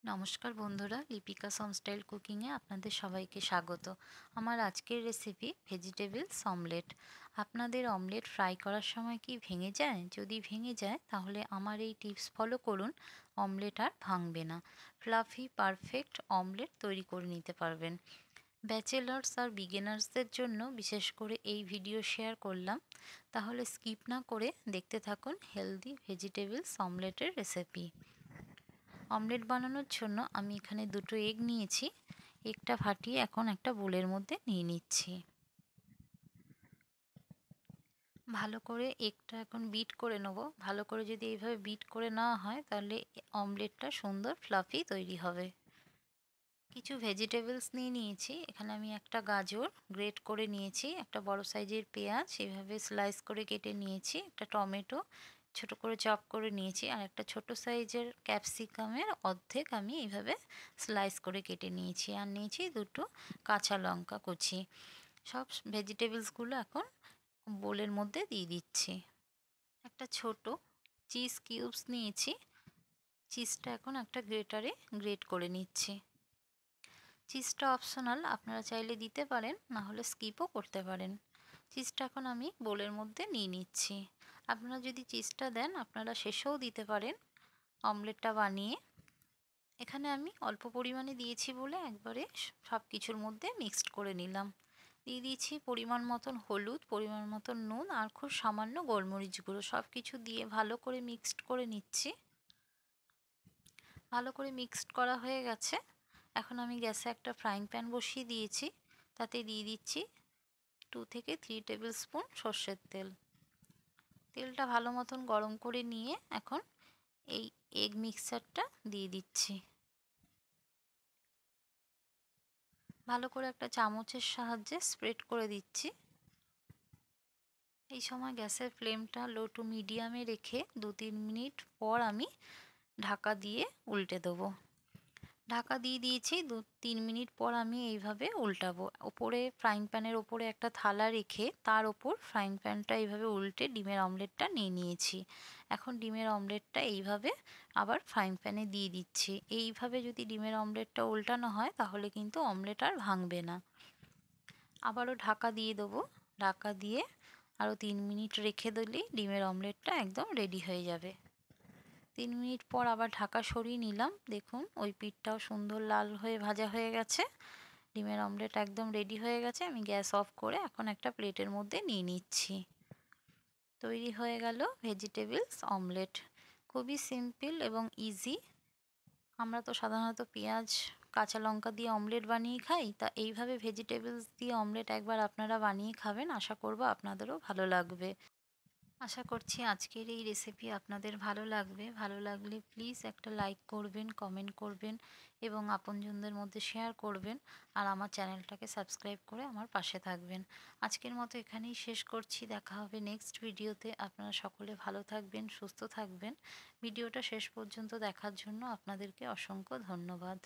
নমস্কার বন্ধুরা, লিপিকা হোমস্টাইল কুকিংয়ে আপনাদের সবাইকে স্বাগত। আমার আজকের রেসিপি ভেজিটেবলস অমলেট। আপনাদের অমলেট ফ্রাই করার সময় কি ভেঙে যায়? যদি ভেঙে যায় তাহলে আমার এই টিপস ফলো করুন, অমলেট আর ভাঙবে না। ফ্লাফি পারফেক্ট অমলেট তৈরি করে নিতে পারবেন। ব্যাচেলার্স আর বিগিনার্সদের জন্য বিশেষ করে এই ভিডিও শেয়ার করলাম, তাহলে স্কিপ না করে দেখতে থাকুন হেলদি ভেজিটেবলস অমলেটের রেসিপি। অমলেট বানানোর জন্য আমি এখানে দুটো এগ নিয়েছি। এগটা ফাটিয়ে এখন একটা বোলের মধ্যে নিয়ে নিচ্ছি। ভালো করে এগটা এখন বিট করে নেব। ভালো করে যদি এইভাবে বিট করে নেওয়া হয় তাহলে অমলেটটা সুন্দর ফ্লাফি তৈরি হবে। কিছু ভেজিটেবলস নিয়ে নিয়েছি। এখানে আমি একটা গাজর গ্রেট করে নিয়েছি, একটা বড় সাইজের পেঁয়াজ এভাবে স্লাইস করে কেটে নিয়েছি, একটা টমেটো ছোট করে চপ করে নিয়েছি, আর একটা ছোট সাইজের ক্যাপসিকামের অর্ধেক আমি এইভাবে স্লাইস করে কেটে নিয়েছি, আর নিয়েছি দুটো কাঁচা লঙ্কা কুচি। সব ভেজিটেবলসগুলো এখন বোলের মধ্যে দিয়ে দিচ্ছি। একটা ছোট চিজ কিউবস নিয়েছি, চিজটা এখন একটা গ্রেটারে গ্রেট করে নিচ্ছি। চিজটা অপশনাল, আপনারা চাইলে দিতে পারেন, না হলে স্কিপও করতে পারেন। চিজটা এখন আমি বোলের মধ্যে নিয়ে নিচ্ছি। আপনারা যদি চিজটা দেন আপনারা শেষেও দিতে পারেন অমলেটটা বানিয়ে। এখানে আমি অল্প পরিমাণে দিয়েছি বলে একবারে সব কিছুর মধ্যে মিক্সড করে নিলাম। দিয়ে দিয়েছি পরিমাণ মতন হলুদ, পরিমাণ মতন নুন, আর খুব সামান্য গোলমরিচ গুঁড়ো। সব কিছু দিয়ে ভালো করে মিক্সড করে নিচ্ছি। ভালো করে মিক্সড করা হয়ে গেছে। এখন আমি গ্যাসে একটা ফ্রাইং প্যান বসিয়ে দিয়েছি, তাতে দিয়ে দিচ্ছি 2 থেকে 3 টেবিল স্পুন সর্ষের তেল। তেলটা ভালো মতন গরম করে নিয়ে এখন এই এগ মিক্সচারটা দিয়ে দিচ্ছি। ভালো করে একটা চামচের সাহায্যে স্প্রেড করে দিচ্ছি। এই সময় গ্যাসের ফ্লেমটা লো টু মিডিয়ামে রেখে 2-3 মিনিট পর আমি ঢাকা দিয়ে উল্টে দেবো। ঢাকা দিয়ে দিয়েছি, 2-3 মিনিট পর আমি এইভাবে উল্টাবো। ওপরে ফ্রাইং প্যানের ওপরে একটা থালা রেখে তার ওপর ফ্রাইং প্যানটা এইভাবে উল্টে ডিমের অমলেটটা নিয়ে নিয়েছি। এখন ডিমের অমলেটটা এইভাবে আবার ফ্রাইং প্যানে দিয়ে দিচ্ছি। এইভাবে যদি ডিমের অমলেটটা উল্টানো হয় তাহলে কিন্তু অমলেট আর ভাঙবে না। আবারও ঢাকা দিয়ে দেবো। ঢাকা দিয়ে আরও 3 মিনিট রেখে দিলেই ডিমের অমলেটটা একদম রেডি হয়ে যাবে। 3 মিনিট পর আবার ঢাকা সরিয়ে নিলাম। দেখুন ওই পিঠটাও সুন্দর লাল হয়ে ভাজা হয়ে গেছে। ডিমের অমলেট একদম রেডি হয়ে গেছে। আমি গ্যাস অফ করে এখন একটা প্লেটের মধ্যে নিয়ে নিচ্ছি। তৈরি হয়ে গেল ভেজিটেবলস অমলেট। খুবই সিম্পল এবং ইজি। আমরা তো সাধারণত পেঁয়াজ কাঁচা লঙ্কা দিয়ে অমলেট বানিয়ে খাই, তা এইভাবে ভেজিটেবলস দিয়ে অমলেট একবার আপনারা বানিয়ে খাবেন। আশা করব আপনাদেরও ভালো লাগবে। আশা করছি আজকের এই রেসিপি আপনাদের ভালো লাগবে। ভালো লাগলে প্লিজ একটা লাইক করবেন, কমেন্ট করবেন এবং আপনজনদের মধ্যে শেয়ার করবেন, আর আমার চ্যানেলটাকে সাবস্ক্রাইব করে আমার পাশে থাকবেন। আজকের মতো এখানেই শেষ করছি। দেখা হবে নেক্সট ভিডিওতে। আপনারা সকলে ভালো থাকবেন, সুস্থ থাকবেন। ভিডিওটা শেষ পর্যন্ত দেখার জন্য আপনাদেরকে অসংখ্য ধন্যবাদ।